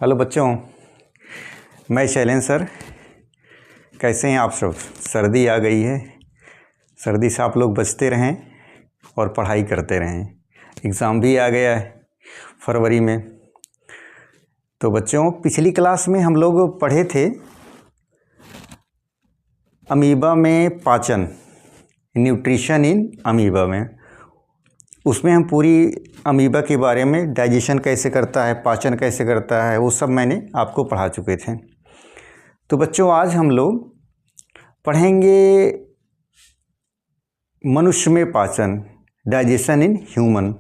Hello बच्चों, मैं Shailendra sir. कैसे हैं आप सब? सर्दी आ गई है, सर्दी से आप लोग बचते रहें और पढ़ाई करते रहें। एग्ज़ाम भी आ गया है फरवरी में। तो बच्चों, पिछली क्लास में हम लोग पढ़े थे अमीबा में पाचन, न्यूट्रिशन इन अमीबा में। उसमें हम पूरी अमीबा के बारे में, डाइजेशन कैसे करता है, पाचन कैसे करता है, वो सब मैंने आपको पढ़ा चुके थे। तो बच्चों, आज हम लोग पढ़ेंगे मनुष्य में पाचन, डाइजेशन इन ह्यूमन।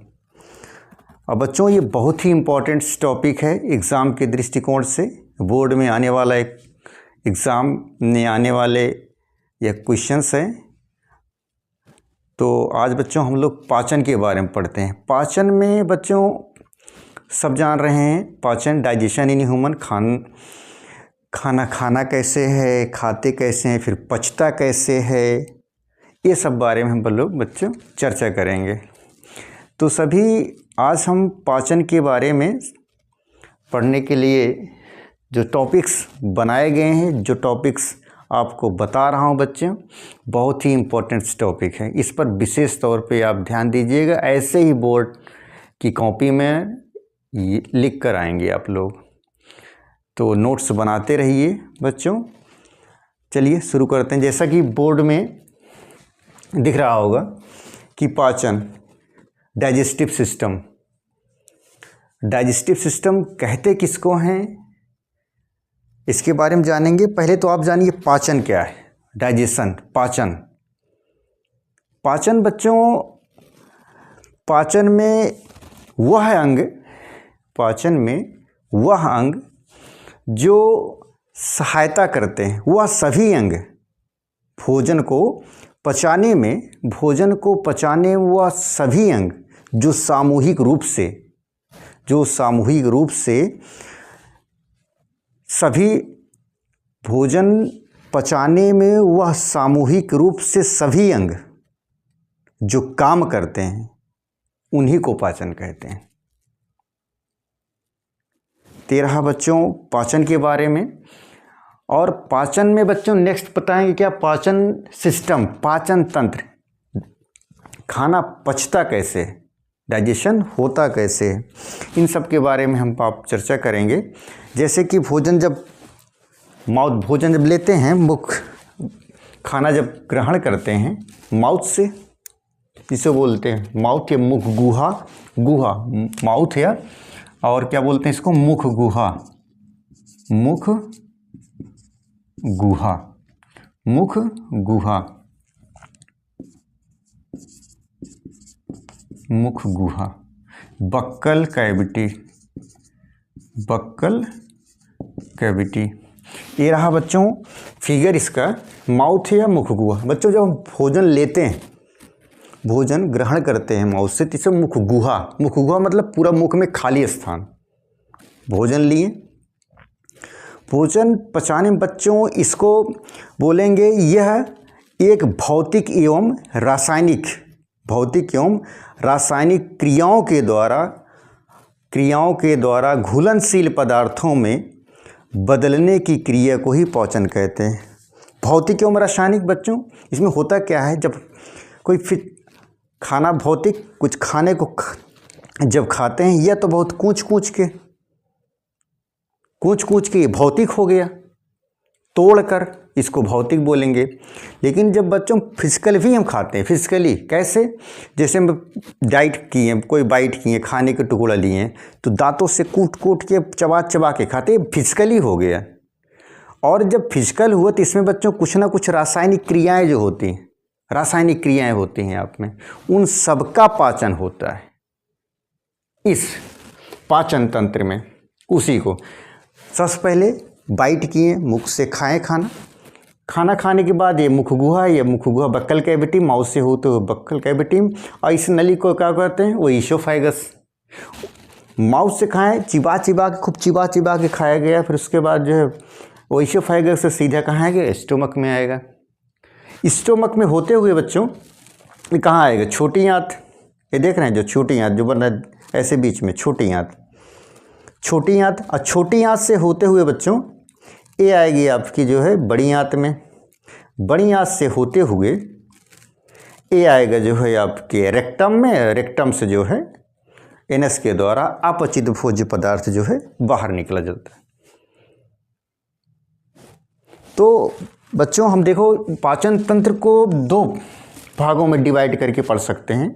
और बच्चों, ये बहुत ही इम्पोर्टेंट टॉपिक है एग्ज़ाम के दृष्टिकोण से। बोर्ड में आने वाला एक एग्ज़ाम में आने वाले ये क्वेश्चंस हैं। तो आज बच्चों हम लोग पाचन के बारे में पढ़ते हैं। पाचन में बच्चों सब जान रहे हैं, पाचन डाइजेशन इन ह्यूमन, खाना कैसे है, खाते कैसे हैं, फिर पचता कैसे है, ये सब बारे में हम लोग बच्चों चर्चा करेंगे। तो सभी आज हम पाचन के बारे में पढ़ने के लिए जो टॉपिक्स बनाए गए हैं, जो टॉपिक्स आपको बता रहा हूँ बच्चों, बहुत ही इम्पोर्टेंट टॉपिक है। इस पर विशेष तौर पे आप ध्यान दीजिएगा। ऐसे ही बोर्ड की कॉपी में लिख कर आएंगे आप लोग, तो नोट्स बनाते रहिए बच्चों। चलिए शुरू करते हैं। जैसा कि बोर्ड में दिख रहा होगा कि पाचन, डाइजेस्टिव सिस्टम। डाइजेस्टिव सिस्टम कहते किसको हैं, इसके बारे में जानेंगे। पहले तो आप जानिए पाचन क्या है। डाइजेशन, पाचन बच्चों, पाचन में वह अंग जो सहायता करते हैं, वह सभी अंग भोजन को पचाने वह सभी अंग जो सामूहिक रूप से सभी भोजन पचाने में, वह सामूहिक रूप से सभी अंग जो काम करते हैं, उन्हीं को पाचन कहते हैं। 13 बच्चों पाचन के बारे में। और पाचन में बच्चों नेक्स्ट बताएंगे क्या, पाचन सिस्टम, पाचन तंत्र, खाना पचता कैसे, डाइजेशन होता कैसे, इन सब के बारे में हम आप चर्चा करेंगे। जैसे कि भोजन जब लेते हैं, खाना जब ग्रहण करते हैं माउथ से, इसे बोलते हैं माउथ या मुख गुहा, माउथ या, और क्या बोलते हैं इसको, मुख गुहा, बक्कल कैविटी। ये रहा बच्चों फिगर इसका, माउथ या मुख गुहा। बच्चों जब हम भोजन लेते हैं, भोजन ग्रहण करते हैं माउथ से, तो इसे मुख गुहा मतलब पूरा मुख में खाली स्थान। भोजन लिए, भोजन पचाने में बच्चों इसको बोलेंगे, यह एक भौतिक एवं रासायनिक क्रियाओं के द्वारा घुलनशील पदार्थों में बदलने की क्रिया को ही पाचन कहते हैं। भौतिक एवं रासायनिक बच्चों, इसमें होता क्या है, जब कोई खाना भौतिक, कुछ खाने को जब खाते हैं, यह तो बहुत कूच कूच के भौतिक हो गया, तोड़कर इसको भौतिक बोलेंगे। लेकिन जब बच्चों फिजिकल भी हम खाते हैं, फिजिकली कैसे, जैसे हम कोई बाइट किए, खाने के टुकड़ा लिए, तो दांतों से कूट के चबा के खाते, फिजिकली हो गया। और जब फिजिकल हुआ तो इसमें बच्चों कुछ ना कुछ रासायनिक क्रियाएं होती हैं आप में, उन सबका पाचन होता है इस पाचन तंत्र में। उसी को सबसे पहले बाइट किए, मुख से खाएं खाना खाने के बाद ये मुख गुहा बक्कल कैविटी, माउथ से हो तो बक्कल कैविटी, और इस नली को क्या कहते हैं, वो ईसोफेगस। माउथ से खाएं, खूब चिबा के खाया गया, फिर उसके बाद जो है वो ईसोफेगस से सीधा कहाँ आएगा, स्टोमक में आएगा। स्टोमक में होते हुए बच्चों ये कहाँ आएगा, छोटी आंत। ये देख रहे हैं जो छोटी आंत जो बना ऐसे बीच में, छोटी आंत। छोटी आंत, और छोटी आंत से होते हुए बच्चों ये आएगी आपकी जो है बड़ी आंत में, बड़ी आंत से होते हुए ये आएगा जो है आपके रेक्टम में, रेक्टम से जो है एनएस के द्वारा अपचित भोज्य पदार्थ जो है बाहर निकला जाता है। तो बच्चों हम देखो पाचन तंत्र को 2 भागों में डिवाइड करके पढ़ सकते हैं,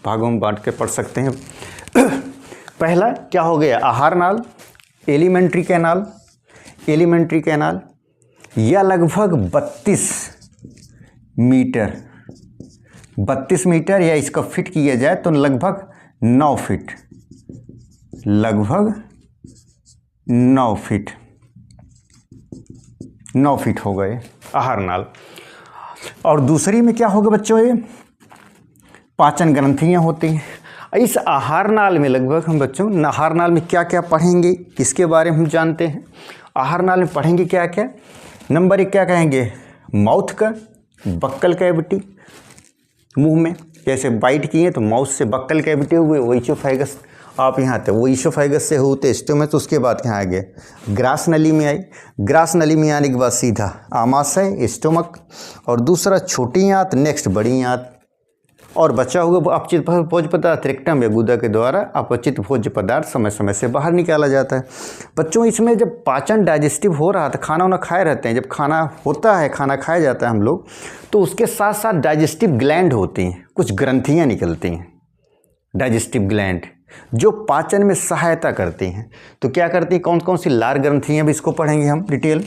भागों में बांट के पढ़ सकते हैं। पहला क्या हो गया, आहार नाल, एलिमेंट्री कैनाल। एलिमेंट्री कैनाल या लगभग 32 मीटर, 32 मीटर या इसका फिट किया जाए तो लगभग 9 फीट, लगभग 9 फीट, 9 फीट हो गए आहार नाल। और दूसरी में क्या होगा बच्चों, ये पाचन ग्रंथियां होती हैं। इस आहार नाल में लगभग हम बच्चों आहार नाल में क्या क्या पढ़ेंगे, किसके बारे में हम जानते हैं। आहार नाल में पढ़ेंगे क्या क्या, नंबर 1 क्या कहेंगे, माउथ का, बक्कल कैविटी, मुंह में जैसे बाइट किए तो माउथ से बक्कल कैविटी हुए, वो ईसोफेगस आप यहाँ थे, वो ईसोफेगस से होते स्टोमच, तो उसके बाद यहाँ आ गए ग्रास नली में आई। ग्रास नली में आने के बाद सीधा आमाशय, स्टोमक, और दूसरा छोटी आंत, नेक्स्ट बड़ी आंत, और बचा हुआ अपचित भोज्य पदार्थ रेक्टम या गुदा के द्वारा अपचित भोज्य पदार्थ समय समय से बाहर निकाला जाता है। बच्चों इसमें जब पाचन डाइजेस्टिव हो रहा था, खाना वाना खाए रहते हैं, जब खाना होता है, खाना खाया जाता है हम लोग, तो उसके साथ साथ डाइजेस्टिव ग्लैंड होती हैं, कुछ ग्रंथियाँ निकलती हैं डाइजेस्टिव ग्लैंड जो पाचन में सहायता करती हैं। तो क्या करती हैं, कौन कौन सी लार ग्रंथियाँ भी इसको पढ़ेंगे हम डिटेल,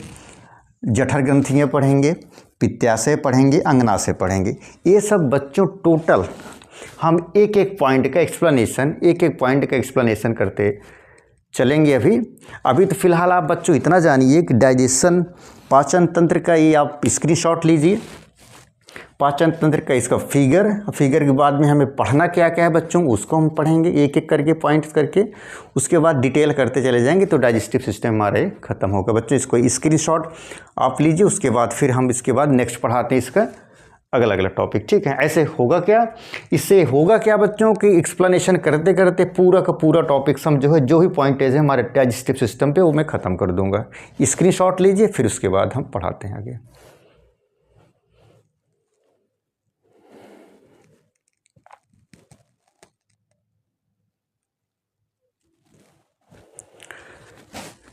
जठर ग्रंथियाँ पढ़ेंगे, पित्ताशय पढ़ेंगे, अंगनाशय पढ़ेंगे। ये सब बच्चों टोटल हम एक एक पॉइंट का एक्सप्लेनेशन करते चलेंगे। अभी तो फिलहाल आप बच्चों इतना जानिए कि डाइजेशन पाचन तंत्र का ये आप स्क्रीनशॉट लीजिए, पाचन तंत्र का इसका फिगर के बाद में हमें पढ़ना क्या क्या है बच्चों, उसको हम पढ़ेंगे एक एक करके पॉइंट्स करके, उसके बाद डिटेल करते चले जाएंगे तो डाइजेस्टिव सिस्टम हमारे ख़त्म होगा। बच्चों इसको स्क्रीनशॉट आप लीजिए, उसके बाद फिर हम इसके बाद नेक्स्ट पढ़ाते हैं इसका अगला अगला टॉपिक, ठीक है। ऐसे होगा क्या, इससे होगा क्या बच्चों की एक्सप्लेनेशन करते करते पूरा का पूरा टॉपिक समझो है, जो भी पॉइंटेज है हमारे डाइजेस्टिव सिस्टम पे वो मैं ख़त्म कर दूंगा। स्क्रीनशॉट लीजिए, फिर उसके बाद हम पढ़ाते हैं आगे।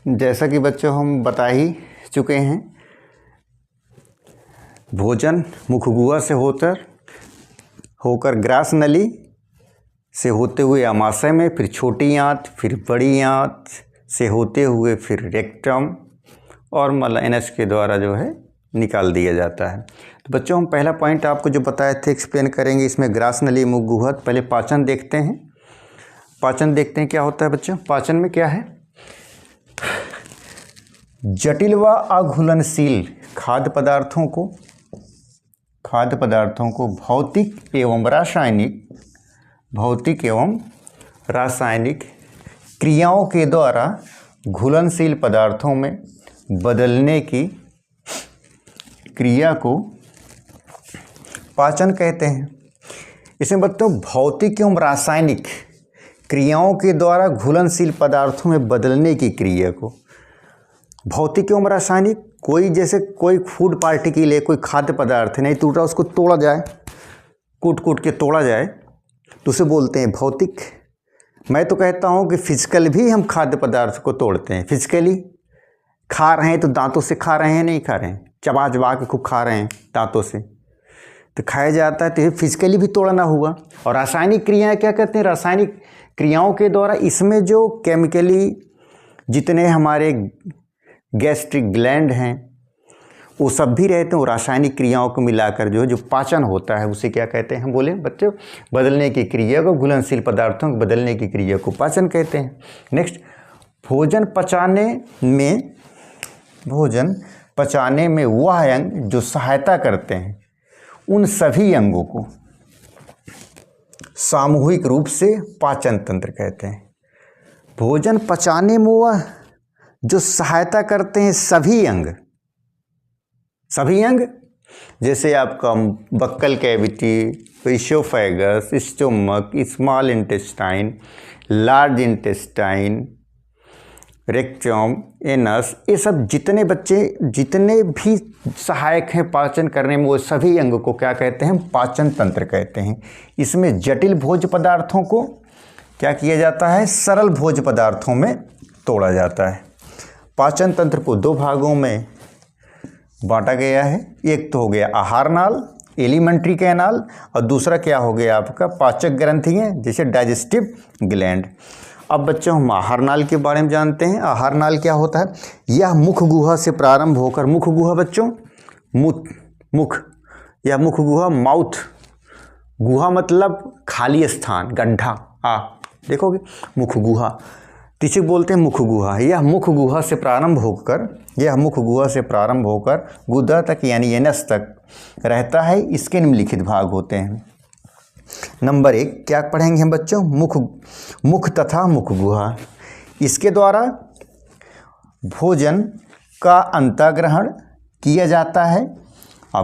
जैसा कि बच्चों हम बता ही चुके हैं, भोजन मुखगुहा से होकर ग्रास नली से होते हुए आमाशय में, फिर छोटी आंत, फिर बड़ी आंत से होते हुए फिर रेक्टम और एनएस के द्वारा जो है निकाल दिया जाता है। तो बच्चों हम पहला पॉइंट आपको जो बताए थे एक्सप्लेन करेंगे। इसमें ग्रास नली मुखगुहा, पहले पाचन देखते हैं। पाचन देखते हैं क्या होता है बच्चों, पाचन में क्या है, जटिल व अघुलनशील खाद्य पदार्थों को भौतिक एवं रासायनिक क्रियाओं के द्वारा घुलनशील पदार्थों में बदलने की क्रिया को पाचन कहते हैं। इसमें बच्चों भौतिक एवं रासायनिक क्रियाओं के द्वारा घुलनशील पदार्थों में बदलने की क्रिया को, भौतिक एवं रासायनिक, कोई फूड पार्टिकल है, कोई खाद्य पदार्थ नहीं टूट रहा, उसको तोड़ा जाए, कूट के तोड़ा जाए तो उसे बोलते हैं भौतिक। मैं तो कहता हूँ कि फिजिकल भी हम खाद्य पदार्थ को तोड़ते हैं। फिजिकली खा रहे हैं तो दांतों से खा रहे हैं, नहीं खा रहे हैं, चबा के खूब खा रहे हैं दांतों से, तो खाया जाता है, तो ये फिजिकली भी तोड़ना हुआ। और रासायनिक क्रियाएँ क्या कहते हैं, रासायनिक क्रियाओं के द्वारा इसमें जो केमिकली जितने हमारे गैस्ट्रिक ग्लैंड हैं वो सब भी रहते हैं, वो रासायनिक क्रियाओं को मिलाकर जो पाचन होता है उसे क्या कहते हैं, हम बोले बच्चों बदलने की क्रिया को, घुलनशील पदार्थों को बदलने की क्रिया को पाचन कहते हैं। नेक्स्ट, भोजन पचाने में वह अंग जो सहायता करते हैं उन सभी अंगों को सामूहिक रूप से पाचन तंत्र कहते हैं। भोजन पचाने में वह जो सहायता करते हैं सभी अंग जैसे आपका buccal cavity, oesophagus, stomach, small intestine, large intestine, rectum, anus, ये सब जितने भी सहायक हैं पाचन करने में, वो सभी अंग को क्या कहते हैं? पाचन तंत्र कहते हैं। इसमें जटिल भोज्य पदार्थों को क्या किया जाता है? सरल भोज्य पदार्थों में तोड़ा जाता है। पाचन तंत्र को दो भागों में बांटा गया है। एक तो हो गया आहार नाल, एलिमेंट्री कैनाल, और दूसरा क्या हो गया आपका? पाचक ग्रंथियाँ, जैसे डाइजेस्टिव ग्लैंड। अब बच्चों हम आहार नाल के बारे में जानते हैं। आहार नाल क्या होता है? यह मुख गुहा से प्रारंभ होकर, मुख गुहा बच्चों मुख या मुख गुहा, माउथ, गुहा मतलब खाली स्थान, गड्ढा। देखोगे मुख गुहा, तिचक बोलते हैं मुख गुहा। यह मुख गुहा से प्रारंभ होकर गुदा तक यानी एनस तक रहता है। इसके निम्नलिखित भाग होते हैं। नंबर 1 क्या पढ़ेंगे हम बच्चों? मुख तथा मुख गुहा। इसके द्वारा भोजन का अंतःग्रहण किया जाता है और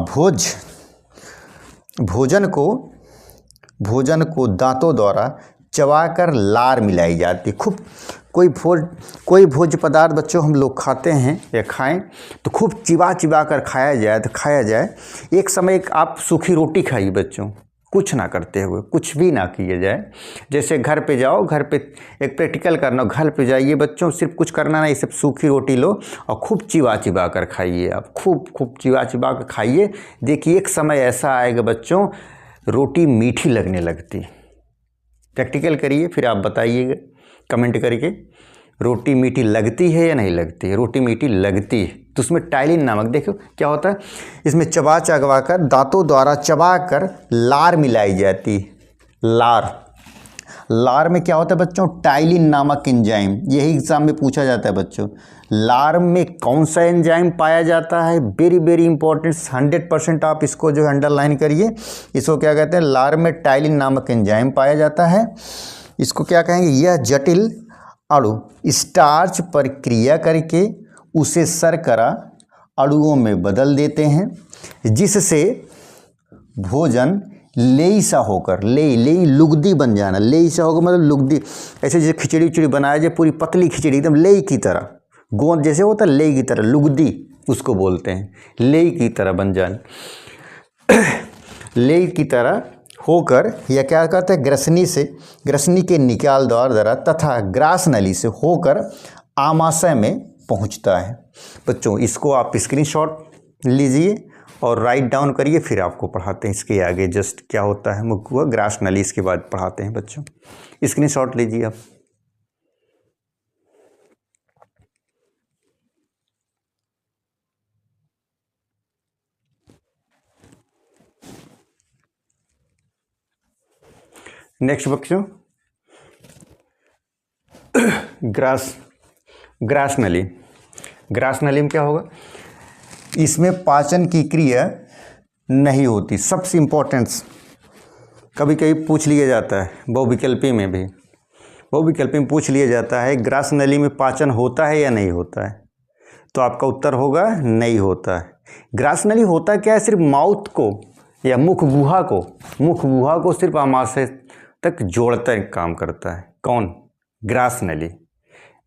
भोजन को दांतों द्वारा चबाकर लार मिलाई जाती है। खूब कोई भोज्य पदार्थ बच्चों हम लोग खाते हैं या खाएं तो खूब चिबा कर खाया जाए। एक समय आप सूखी रोटी खाइए बच्चों, कुछ ना करते हुए, कुछ भी ना किए जाए। जैसे घर पे जाओ, घर पे एक प्रैक्टिकल करना, घर पे जाइए बच्चों, सिर्फ कुछ करना नहीं, सिर्फ सूखी रोटी लो और खूब चिबा कर खाइए। आप खूब चिबा कर खाइए। देखिए एक समय ऐसा आएगा बच्चों, रोटी मीठी लगने लगती। प्रैक्टिकल करिए, फिर आप बताइएगा कमेंट करके, रोटी मीठी लगती है या नहीं लगती है? रोटी मीठी लगती है। तो उसमें टाइलिन नामक, देखो क्या होता है, इसमें चबा कर, दांतों द्वारा चबा कर लार मिलाई जाती। लार में क्या होता है बच्चों? टाइलिन नामक एंजाइम। यही एग्जाम में पूछा जाता है बच्चों, लार में कौन सा एंजाइम पाया जाता है? वेरी इंपॉर्टेंट, 100% आप इसको जो अंडरलाइन करिए। इसको क्या कहते हैं? लार में टाइलिन नामक एंजाइम पाया जाता है। इसको क्या कहेंगे? यह जटिल अणु स्टार्च पर क्रिया करके उसे शर्करा अणुओं में बदल देते हैं, जिससे भोजन लेईसा होकर, लुगदी बन जाना। लेईसा होकर मतलब लुगदी, ऐसे जैसे खिचड़ी बनाया जाए, पूरी पतली खिचड़ी एकदम लेई की तरह, गोंद जैसे होता है लेई की तरह, लुगदी उसको बोलते हैं, लेई की तरह बन जाना। लेई की तरह होकर या क्या कहते हैं? ग्रसनी के निकाल द्वारा तथा ग्रास नली से होकर आमाशय में पहुंचता है। बच्चों इसको आप स्क्रीनशॉट लीजिए और राइट डाउन करिए, फिर आपको पढ़ाते हैं इसके आगे जस्ट क्या होता है मुख गुहा, ग्रास नली, इसके बाद पढ़ाते हैं बच्चों। स्क्रीनशॉट लीजिए आप। नेक्स्ट बच्चों, ग्रास नली में क्या होगा? इसमें पाचन की क्रिया नहीं होती। सबसे इम्पोर्टेंट, कभी पूछ लिया जाता है बहुविकल्पी में पूछ लिया जाता है, ग्रास नली में पाचन होता है या नहीं होता है? तो आपका उत्तर होगा नहीं होता है। ग्रास नली होता क्या है? सिर्फ माउथ को या मुख गुहा को सिर्फ आमाशय तक जोड़ता काम करता है। कौन? ग्रास नली।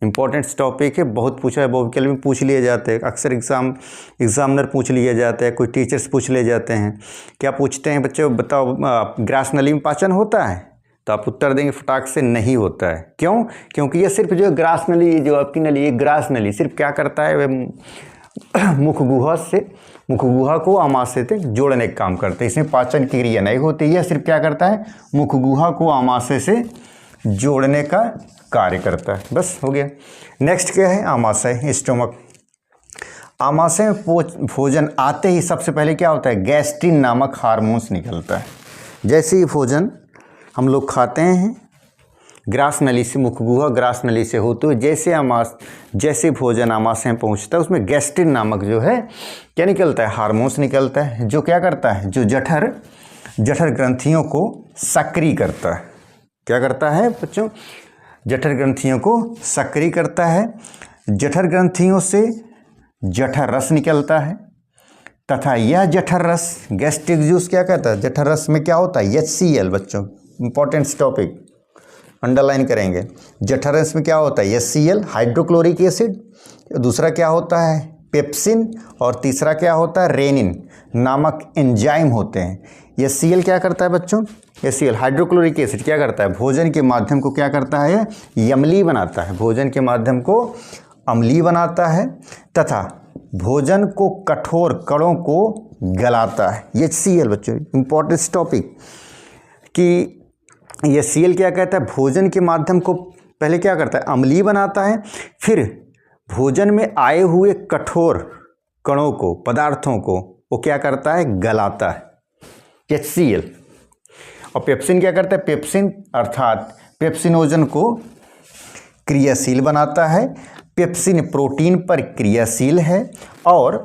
इंपॉर्टेंट टॉपिक है, बहुत पूछा है, बहुविकल्प में पूछ लिए जाते हैं, अक्सर एग्जामिनर पूछ लिए जाते हैं, कोई टीचर्स पूछ ले जाते हैं। क्या पूछते हैं बच्चों? बताओ ग्रास नली में पाचन होता है? तो आप उत्तर देंगे फटाक से नहीं होता है। क्यों? क्योंकि ये सिर्फ जो ग्रास नली, जो आपकी नली, ये ग्रास नली सिर्फ क्या करता है? वह मुख गुहा को आमाशय से जोड़ने का काम करते हैं। इसमें पाचन की क्रिया नहीं होती। यह सिर्फ क्या करता है? मुख गुहा को आमाशय से जोड़ने का कार्य करता है। बस हो गया। नेक्स्ट क्या है? आमाशय, स्टोमक। आमाशय में भोजन आते ही सबसे पहले क्या होता है? गैस्ट्रिन नामक हार्मोन्स निकलता है। जैसे ही भोजन हम लोग खाते हैं ग्रास नली से, मुख गुहा ग्रास नली से होते हुए जैसे भोजन आमाशय में पहुंचता है, उसमें गैस्ट्रिन नामक जो है क्या निकलता है? हार्मोन्स निकलता है, जो क्या करता है? जो जठर ग्रंथियों को सक्रिय करता है। क्या करता है बच्चों? जठर ग्रंथियों को सक्रिय करता है। जठर ग्रंथियों से जठर रस निकलता है तथा यह जठर रस, गैस्ट्रिक जूस क्या कहता है? जठर रस में क्या होता है? HCl। बच्चों इंपॉर्टेंट टॉपिक, अंडरलाइन करेंगे। जठर रस में क्या होता है, HCl हाइड्रोक्लोरिक एसिड, दूसरा क्या होता है पेप्सिन, और तीसरा क्या होता है रेनिन नामक एंजाइम होते हैं। HCl क्या करता है बच्चों, HCl हाइड्रोक्लोरिक एसिड क्या करता है, भोजन के माध्यम को क्या करता है, अम्लीय बनाता है, भोजन के माध्यम को अम्लीय बनाता है तथा भोजन को कठोर कणों को गलाता है। HCl बच्चों इंपॉर्टेंट टॉपिक कि HCl क्या कहता है, भोजन के माध्यम को पहले क्या करता है अम्लीय बनाता है, फिर भोजन में आए हुए कठोर कणों को पदार्थों को वो क्या करता है गलाता है, HCl। और पेप्सिन क्या करता है, पेप्सिन अर्थात पेप्सिनोजन को क्रियाशील बनाता है। पेप्सिन प्रोटीन पर क्रियाशील है और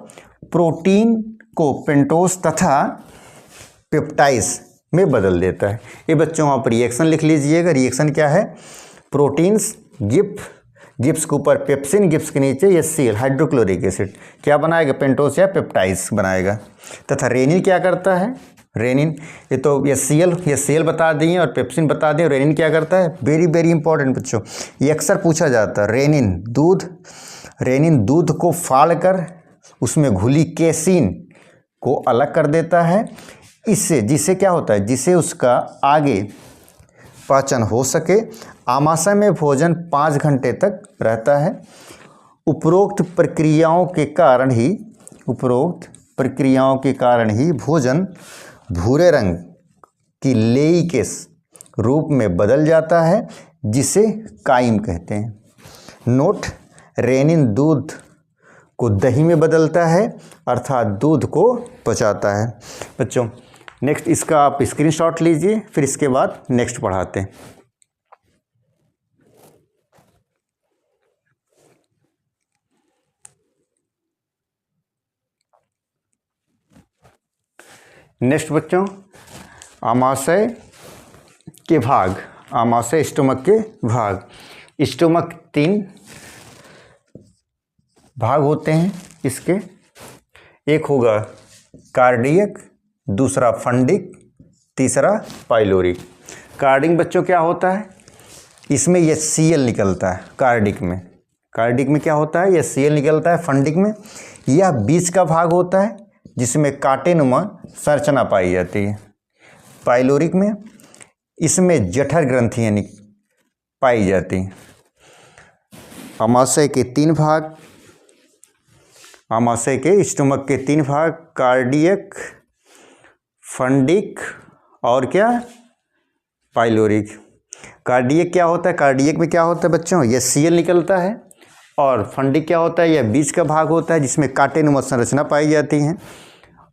प्रोटीन को पेंटोस तथा पेप्टाइड्स में बदल देता है। ये बच्चों आप रिएक्शन लिख लीजिएगा। रिएक्शन क्या है, प्रोटीन्स गिप्स के ऊपर पेप्सिन, गिप्स के नीचे HCl हाइड्रोक्लोरिक एसिड क्या बनाएगा, पेंटोस या पेप्टाइड्स बनाएगा। तथा रेनिन क्या करता है, रेनिन ये तो HCl बता दिए और पेप्सिन बता दिए, रेनिन क्या करता है, वेरी वेरी इंपॉर्टेंट बच्चों, ये अक्सर पूछा जाता है। रेनिन दूध को फाड़कर उसमें घुली केसीन को अलग कर देता है, इससे जिससे क्या होता है, जिससे उसका आगे पाचन हो सके। आमाशय में भोजन 5 घंटे तक रहता है। उपरोक्त प्रक्रियाओं के कारण ही भोजन भूरे रंग की लेई के रूप में बदल जाता है, जिसे काइम कहते हैं। नोट, रेनिन दूध को दही में बदलता है अर्थात दूध को पचाता है। बच्चों नेक्स्ट इसका आप स्क्रीनशॉट लीजिए, फिर इसके बाद नेक्स्ट पढ़ाते हैं। नेक्स्ट बच्चों आमाशय के भाग, आमाशय स्टोमक के भाग। स्टोमक 3 भाग होते हैं इसके, एक होगा कार्डियक, दूसरा फंडिक, तीसरा पाइलोरिक। कार्डिक बच्चों क्या होता है, इसमें HCl निकलता है कार्डिक में क्या होता है, HCl निकलता है। फंडिक में यह बीच का भाग होता है जिसमें कांटेनुमा संरचना पाई जाती है। पाइलोरिक में इसमें जठर ग्रंथियाँ पाई जाती हैं। आमाशय के 3 भाग, आमाशय के स्टोमक के 3 भाग, कार्डियक, फंडिक और क्या पाइलोरिक। कार्डियक क्या होता है, कार्डियक में क्या होता है बच्चों, HCl निकलता है। और फंडिक क्या होता है, यह बीच का भाग होता है जिसमें कांटेनुमा संरचना पाई जाती हैं।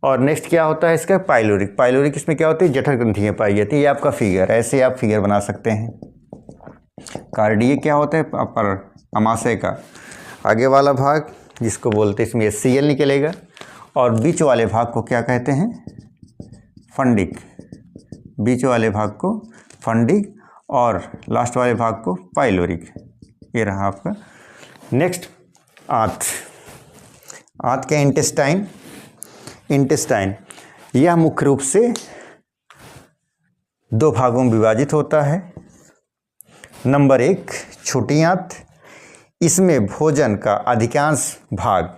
और नेक्स्ट क्या होता है इसका पाइलोरिक। पाइलोरिक इसमें क्या होती है, जठर ग्रंथियाँ पाई जाती है। ये आपका फिगर, ऐसे आप फिगर बना सकते हैं। कार्डियक क्या होता है, अपर आमाशय का आगे वाला भाग जिसको बोलते हैं, इसमें HCl निकलेगा। और बीच वाले भाग को क्या कहते हैं, फंडिक। बीच वाले भाग को फंडिक और लास्ट वाले भाग को पाइलोरिक। ये रहा आपका। नेक्स्ट आंत के इंटेस्टाइन यह मुख्य रूप से 2 भागों में विभाजित होता है। नंबर 1 छोटी आंत, इसमें भोजन का अधिकांश भाग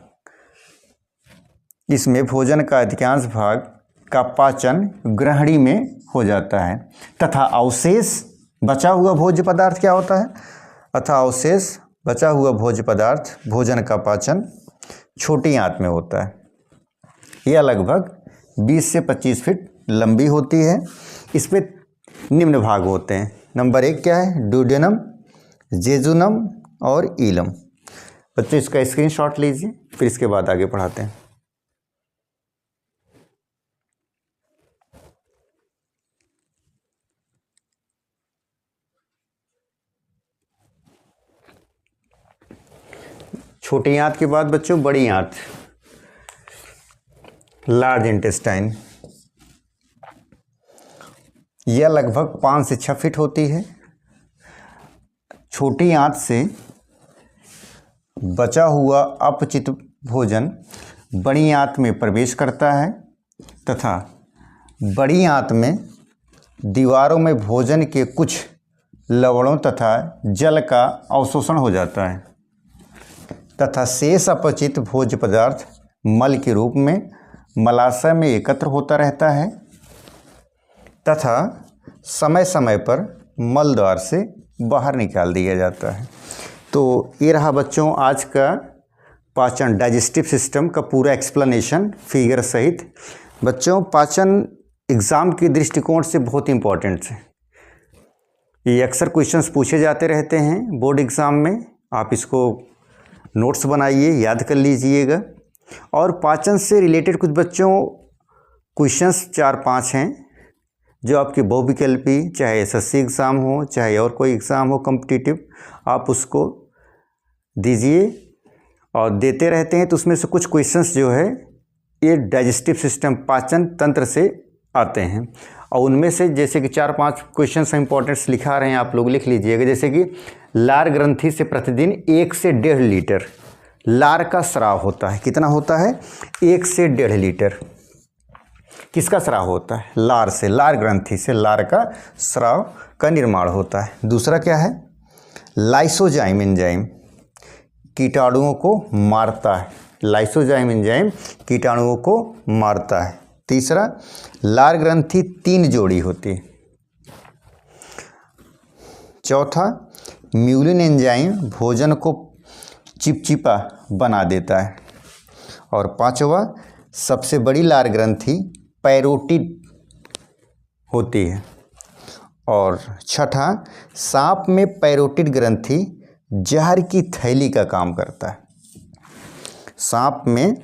का पाचन ग्रहणी में हो जाता है तथा अवशेष बचा हुआ भोज्य पदार्थ क्या होता है, अवशेष बचा हुआ भोज्य पदार्थ भोजन का पाचन छोटी आंत में होता है। यह लगभग 20 से 25 फीट लंबी होती है। इस पे निम्न भाग होते हैं। नंबर 1 क्या है, ड्यूडेनम, जेजुनम और ईलम। बच्चों इसका स्क्रीनशॉट लीजिए, फिर इसके बाद आगे पढ़ाते हैं। छोटी आंत के बाद बच्चों बड़ी आंत, लार्ज इंटेस्टाइन। यह लगभग 5 से 6 फीट होती है। छोटी आंत से बचा हुआ अपचित भोजन बड़ी आंत में प्रवेश करता है तथा बड़ी आंत में दीवारों में भोजन के कुछ लवणों तथा जल का अवशोषण हो जाता है तथा शेष अपचित भोज्य पदार्थ मल के रूप में मलाशय में एकत्र होता रहता है तथा समय समय पर मल द्वार से बाहर निकाल दिया जाता है। तो ये रहा बच्चों आज का पाचन डाइजेस्टिव सिस्टम का पूरा एक्सप्लेनेशन फिगर सहित। बच्चों पाचन एग्ज़ाम के दृष्टिकोण से बहुत इम्पोर्टेंट है। ये अक्सर क्वेश्चंस पूछे जाते रहते हैं बोर्ड एग्ज़ाम में, आप इसको नोट्स बनाइए, याद कर लीजिएगा। और पाचन से रिलेटेड कुछ बच्चों क्वेश्चंस 4-5 हैं जो आपके बहुविकल्पी, चाहे एसएससी एग्ज़ाम हो चाहे और कोई एग्ज़ाम हो कॉम्पिटिटिव, आप उसको दीजिए और देते रहते हैं। तो उसमें से कुछ क्वेश्चंस जो है ये डाइजेस्टिव सिस्टम पाचन तंत्र से आते हैं और उनमें से जैसे कि 4-5 क्वेश्चंस इंपॉर्टेंट्स लिखा रहे हैं, आप लोग लिख लीजिएगा। जैसे कि लार ग्रंथि से प्रतिदिन 1 से 1.5 लीटर लार का स्राव होता है। कितना होता है? 1 से 1.5 लीटर। किसका स्राव होता है? लार से, लार ग्रंथि से लार का स्राव का निर्माण होता है। दूसरा क्या है? लाइसोजाइम एंजाइम कीटाणुओं को मारता है। लाइसोजाइम एंजाइम कीटाणुओं को मारता है। तीसरा, लार ग्रंथि 3 जोड़ी होती है। चौथा, म्यूलिन एंजाइम भोजन को चिपचिपा बना देता है। और पांचवा, सबसे बड़ी लार ग्रंथि पैरोटिड होती है। और छठा, सांप में पैरोटिड ग्रंथि जहर की थैली का काम करता है। सांप में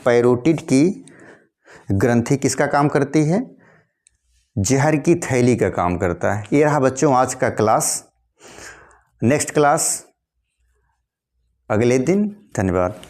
पैरोटिड की ग्रंथि किसका काम करती है? जहर की थैली का काम करता है। ये रहा बच्चों आज का क्लास। नेक्स्ट क्लास अगले दिन। धन्यवाद।